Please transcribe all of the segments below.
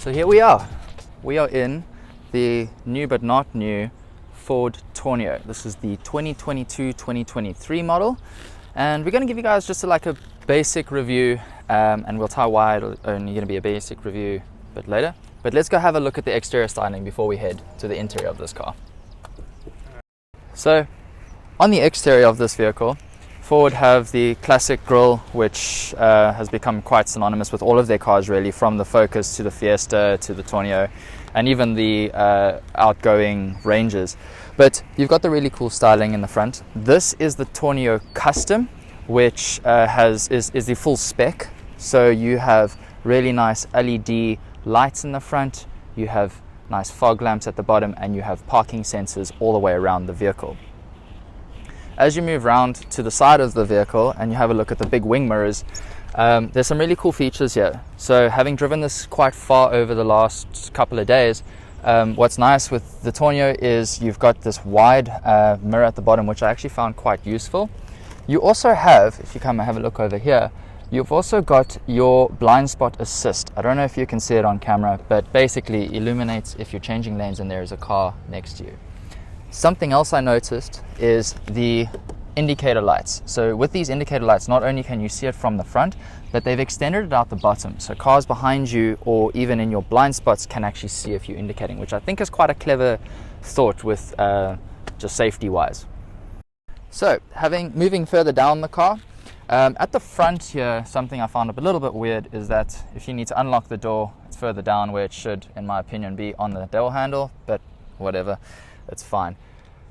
So here we are. We are in the new but not new Ford Tourneo. This is the 2022-2023 model, and we're going to give you guys just like a basic review, and we'll tell why it's only going to be a basic review a bit later. But let's go have a look at the exterior styling before we head to the interior of this car. So on the exterior of this vehicle, Ford have the classic grille, which has become quite synonymous with all of their cars really, from the Focus to the Fiesta to the Tourneo and even the outgoing Rangers. But you've got the really cool styling in the front. This is the Tourneo Custom, which is the full spec. So you have really nice LED lights in the front, you have nice fog lamps at the bottom, and you have parking sensors all the way around the vehicle. As you move around to the side of the vehicle and you have a look at the big wing mirrors, there's some really cool features here. So having driven this quite far over the last couple of days, what's nice with the Tourneo is you've got this wide mirror at the bottom, which I actually found quite useful. You also have, if you come and have a look over here, you've also got your blind spot assist. I don't know if you can see it on camera, but basically illuminates if you're changing lanes and there is a car next to you. Something else I noticed is the indicator lights. So with these indicator lights, not only can you see it from the front, but they've extended it out the bottom. So cars behind you or even in your blind spots can actually see if you're indicating, which I think is quite a clever thought with just safety wise. So moving further down the car, at the front here, something I found a little bit weird is that if you need to unlock the door, it's further down where it should, in my opinion, be on the door handle, but whatever. That's fine.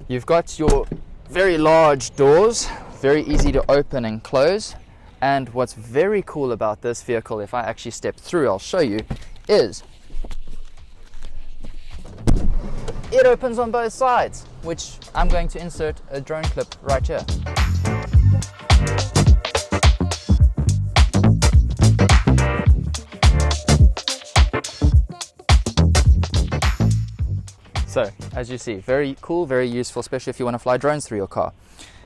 You've got your very large doors, very easy to open and close. And what's very cool about this vehicle, if I actually step through, I'll show you, is it opens on both sides, which I'm going to insert a drone clip right here. So, as you see, very cool, very useful, especially if you want to fly drones through your car.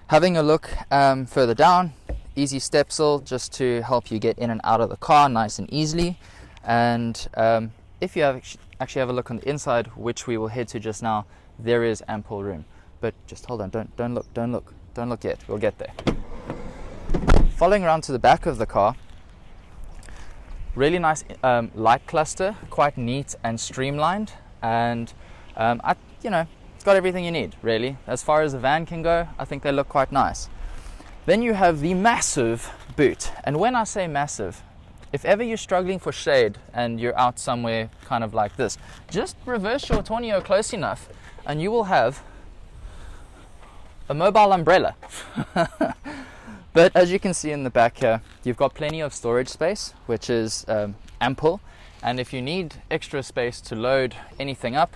Having a look further down, easy step sill just to help you get in and out of the car nice and easily. And if you actually have a look on the inside, which we will head to just now, there is ample room. But just hold on, don't look yet, we'll get there. Following around to the back of the car, really nice light cluster, quite neat and streamlined. And it's got everything you need, really. As far as a van can go, I think they look quite nice. Then you have the massive boot. And when I say massive, if ever you're struggling for shade and you're out somewhere kind of like this, just reverse your Tourneo close enough and you will have a mobile umbrella. But as you can see in the back here, you've got plenty of storage space, which is ample. And if you need extra space to load anything up,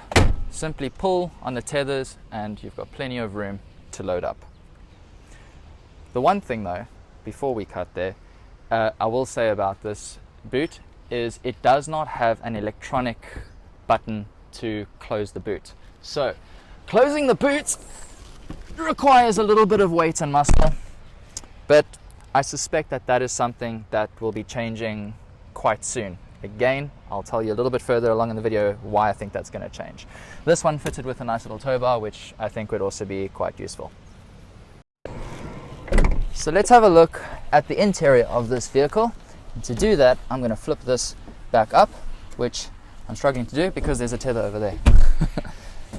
simply pull on the tethers and you've got plenty of room to load up. The one thing though, before we cut there, I will say about this boot is it does not have an electronic button to close the boot. So closing the boot requires a little bit of weight and muscle, but I suspect that is something that will be changing quite soon. Again, I'll tell you a little bit further along in the video why I think that's going to change. This one fitted with a nice little tow bar, which I think would also be quite useful. So let's have a look at the interior of this vehicle. And to do that, I'm going to flip this back up, which I'm struggling to do because there's a tether over there.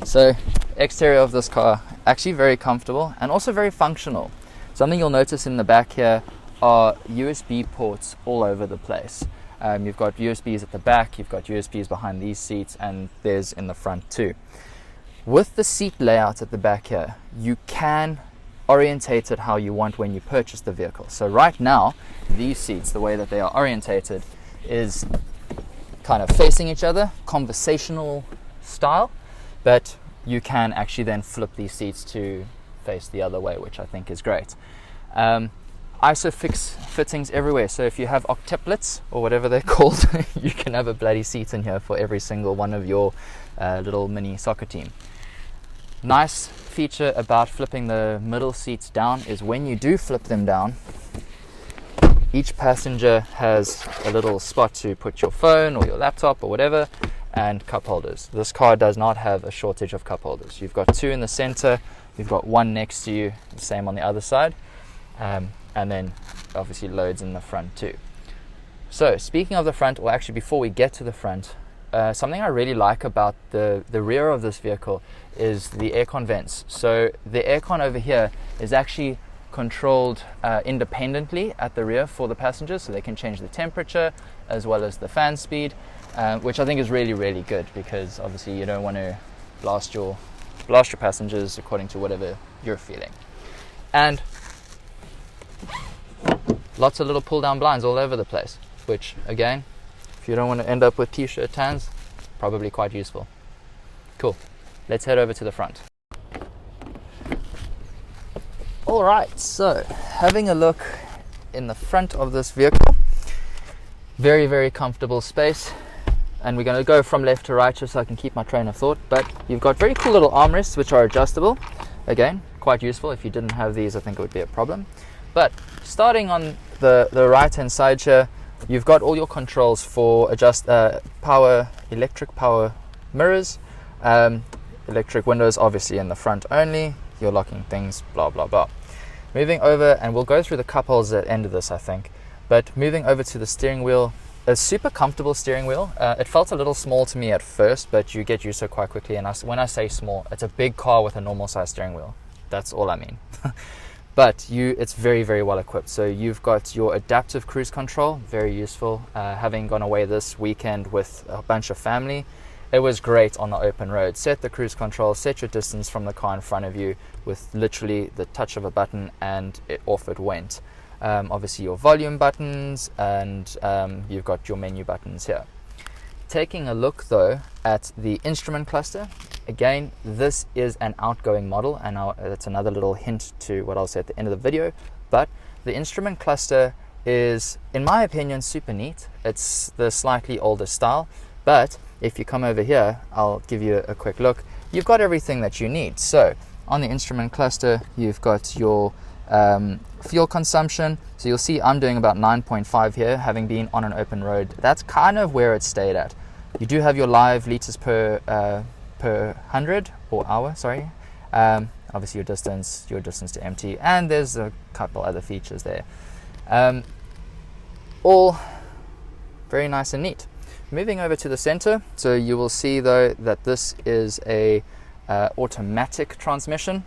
So, exterior of this car, actually very comfortable and also very functional. Something you'll notice in the back here are USB ports all over the place. You've got USBs at the back, you've got USBs behind these seats, and there's in the front too. With the seat layout at the back here, you can orientate it how you want when you purchase the vehicle. So right now, these seats, the way that they are orientated is kind of facing each other, conversational style, but you can actually then flip these seats to face the other way, which I think is great. ISOFIX fittings everywhere, so if you have octuplets or whatever they're called, you can have a bloody seat in here for every single one of your little mini soccer team. Nice feature about flipping the middle seats down is when you do flip them down, Each passenger has a little spot to put your phone or your laptop or whatever, and cup holders. This car does not have a shortage of cup holders. You've got 2 in the center, you've got 1 next to you, the same on the other side, and then obviously loads in the front too. So speaking of the front, or actually before we get to the front, something I really like about the rear of this vehicle is the aircon vents. So the aircon over here is actually controlled independently at the rear for the passengers, so they can change the temperature as well as the fan speed, which I think is really, really good, because obviously you don't want to blast your passengers according to whatever you're feeling. And lots of little pull down blinds all over the place, which again, if you don't want to end up with t-shirt tans, probably quite useful. Cool, let's head over to the front. Alright, so having a look in the front of this vehicle, very, very comfortable space, and we're going to go from left to right just so I can keep my train of thought. But you've got very cool little armrests which are adjustable, again quite useful. If you didn't have these, I think it would be a problem. But starting on the right hand side here, you've got all your controls for electric power mirrors, electric windows obviously in the front only, your locking things, blah blah blah. Moving over, and we'll go through the cup holders at the end of this I think, but moving over to the steering wheel, a super comfortable steering wheel. It felt a little small to me at first, but you get used to it quite quickly, and when I say small, it's a big car with a normal size steering wheel, that's all I mean. But it's very, very well equipped. So you've got your adaptive cruise control, very useful. Having gone away this weekend with a bunch of family, it was great on the open road. Set the cruise control, set your distance from the car in front of you with literally the touch of a button, and off it went. Obviously your volume buttons, and you've got your menu buttons here. Taking a look though at the instrument cluster, again, this is an outgoing model, and that's another little hint to what I'll say at the end of the video. But the instrument cluster is, in my opinion, super neat. It's the slightly older style, but if you come over here, I'll give you a quick look. You've got everything that you need. So on the instrument cluster, you've got your fuel consumption. So you'll see I'm doing about 9.5 here, having been on an open road. That's kind of where it stayed at. You do have your live liters per 100 or hour, sorry. Obviously your distance to empty, and there's a couple other features there. All very nice and neat. Moving over to the center, so you will see though that this is a automatic transmission,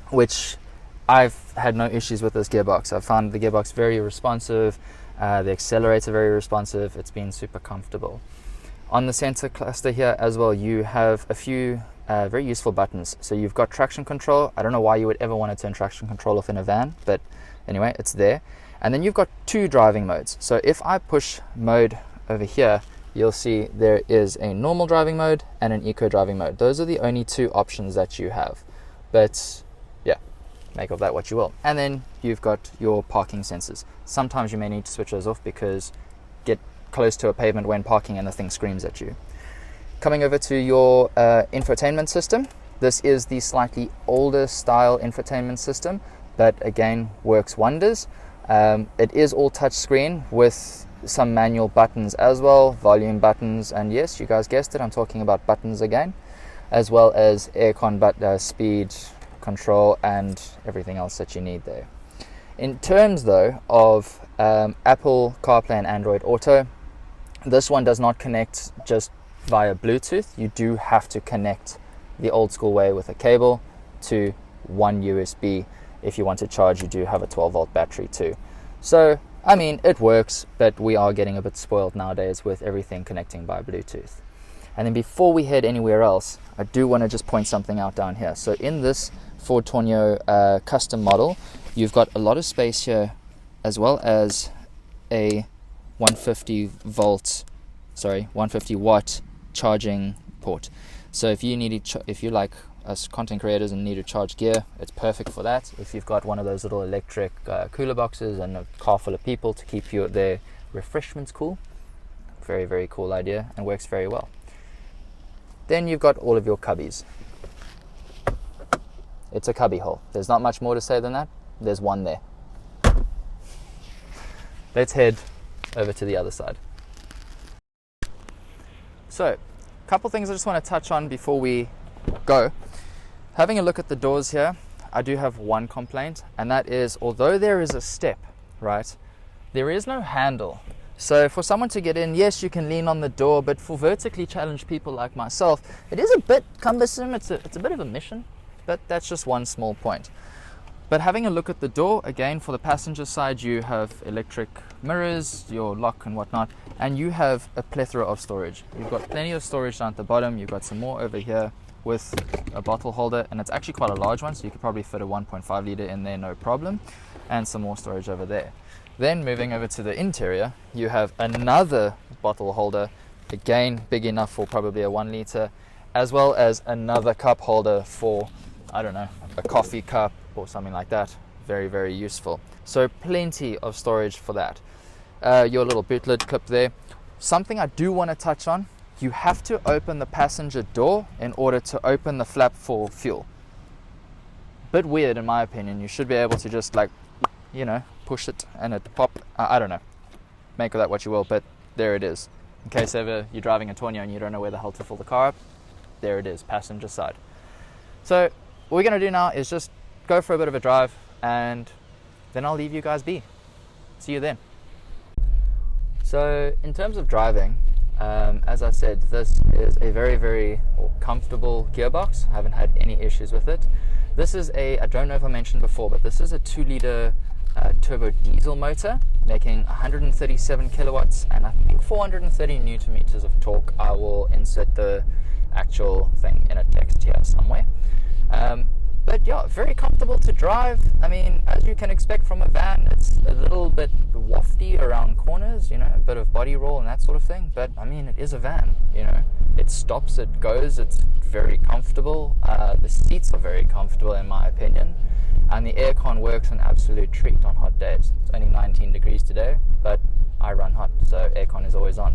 which I've had no issues with this gearbox. I've found the gearbox very responsive, the accelerator very responsive. It's been super comfortable. On the center cluster here as well, you have a few very useful buttons. So you've got traction control. I don't know why you would ever want to turn traction control off in a van, but anyway, it's there. And then you've got 2 driving modes. So if I push mode over here, you'll see there is a normal driving mode and an eco driving mode. Those are the only 2 options that you have. But yeah, make of that what you will. And then you've got your parking sensors. Sometimes you may need to switch those off because get close to a pavement when parking and the thing screams at you. Coming over to your infotainment system, this is the slightly older style infotainment system, but again works wonders. It is all touch screen with some manual buttons as well, volume buttons, and yes, you guys guessed it, I'm talking about buttons again, as well as aircon speed control and everything else that you need there. In terms though of Apple CarPlay and Android Auto, this one does not connect just via Bluetooth. You do have to connect the old school way with a cable to one USB. If you want to charge, you do have a 12-volt battery too. So, I mean, it works, but we are getting a bit spoiled nowadays with everything connecting by Bluetooth. And then before we head anywhere else, I do want to just point something out down here. So in this Ford Tourneo custom model, you've got a lot of space here, as well as a 150 watt charging port. So if you like us content creators and need to charge gear, it's perfect for that. If you've got one of those little electric cooler boxes and a car full of people to keep their refreshments cool, very, very cool idea and works very well. Then you've got all of your cubbies. It's a cubby hole. There's not much more to say than that. There's one there. let's head over to the other side. So, a couple things I just want to touch on before we go. Having a look at the doors here, I do have one complaint, and that is, although there is a step, right, there is no handle. So for someone to get in, yes, you can lean on the door, but for vertically challenged people like myself, it is a bit cumbersome. It's a bit of a mission, but that's just one small point. But having a look at the door, again, for the passenger side, you have electric mirrors, your lock and whatnot, and you have a plethora of storage. You've got plenty of storage down at the bottom. You've got some more over here with a bottle holder, and it's actually quite a large one, so you could probably fit a 1.5 litre in there, no problem, and some more storage over there. Then moving over to the interior, you have another bottle holder, again, big enough for probably a 1 litre, as well as another cup holder for, I don't know, a coffee cup or something like that. Very, very useful. So plenty of storage for that. Your little boot lid clip there. Something I do want to touch on, you have to open the passenger door in order to open the flap for fuel. Bit weird in my opinion. You should be able to just push it and it pop. I don't know. Make of that what you will, but there it is. In case ever you're driving a Tourneo and you don't know where the hell to fill the car up, there it is, passenger side. So what we're going to do now is just go for a bit of a drive, and then I'll leave you guys be. See you then. So in terms of driving, as I said, this is a very, very comfortable gearbox. I haven't had any issues with it. This is I don't know if I mentioned before, but this is a 2 litre turbo diesel motor making 137 kilowatts and I think 430 newton meters of torque. I will insert the actual thing in a text here somewhere. But yeah, very comfortable to drive. I mean, as you can expect from a van, it's a little bit wafty around corners, a bit of body roll and that sort of thing. But I mean, it is a van, it stops, it goes, it's very comfortable. The seats are very comfortable in my opinion. And the aircon works an absolute treat on hot days. It's only 19 degrees today, but I run hot, so aircon is always on.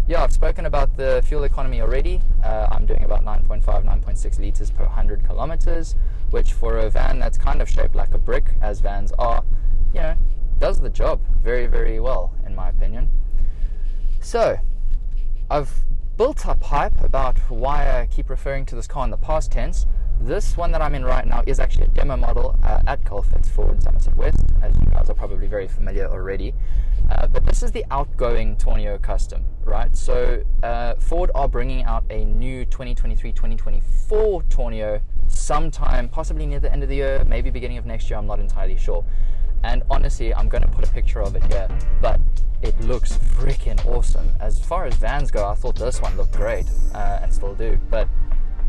Yeah, I've spoken about the fuel economy already. I'm doing about 9.5, 9.6 litres per 100 kilometres, which for a van that's kind of shaped like a brick, as vans are, does the job very, very well, in my opinion. So, I've built up hype about why I keep referring to this car in the past tense. This one that I'm in right now is actually a demo model at Colfit's Ford Somerset West, as you guys are probably very familiar already. But this is the outgoing Tourneo Custom, right? So Ford are bringing out a new 2023-2024 Tourneo sometime, possibly near the end of the year, maybe beginning of next year, I'm not entirely sure. And honestly, I'm going to put a picture of it here, but it looks freaking awesome. As far as vans go, I thought this one looked great, and still do, but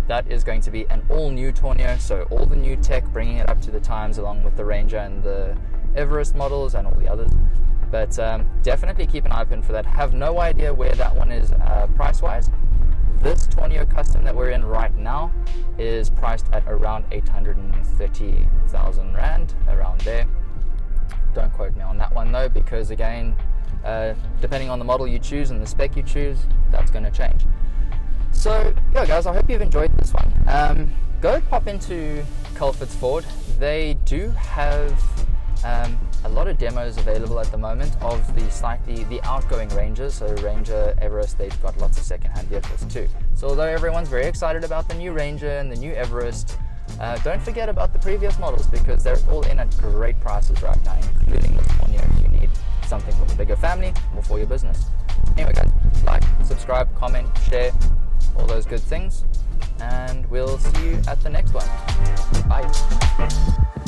that is going to be an all-new Tourneo, so all the new tech, bringing it up to the times, along with the Ranger and the Everest models and all the others. But definitely keep an eye open for that. Have no idea where that one is price-wise. This Tourneo Custom that we're in right now is priced at around 830,000 Rand, around there. Don't quote me on that one though, because again, depending on the model you choose and the spec you choose, that's going to change. So yeah guys, I hope you've enjoyed this one. Go pop into Colfit's Ford. They do have a lot of demos available at the moment of the outgoing Rangers. So Ranger, Everest, they've got lots of second-hand vehicles too. So although everyone's very excited about the new Ranger and the new Everest, don't forget about the previous models, because they're all in at great prices right now, including the Tourneo if you need something for the bigger family or for your business. Anyway guys, like, subscribe, comment, share, all those good things, and we'll see you at the next one. Bye.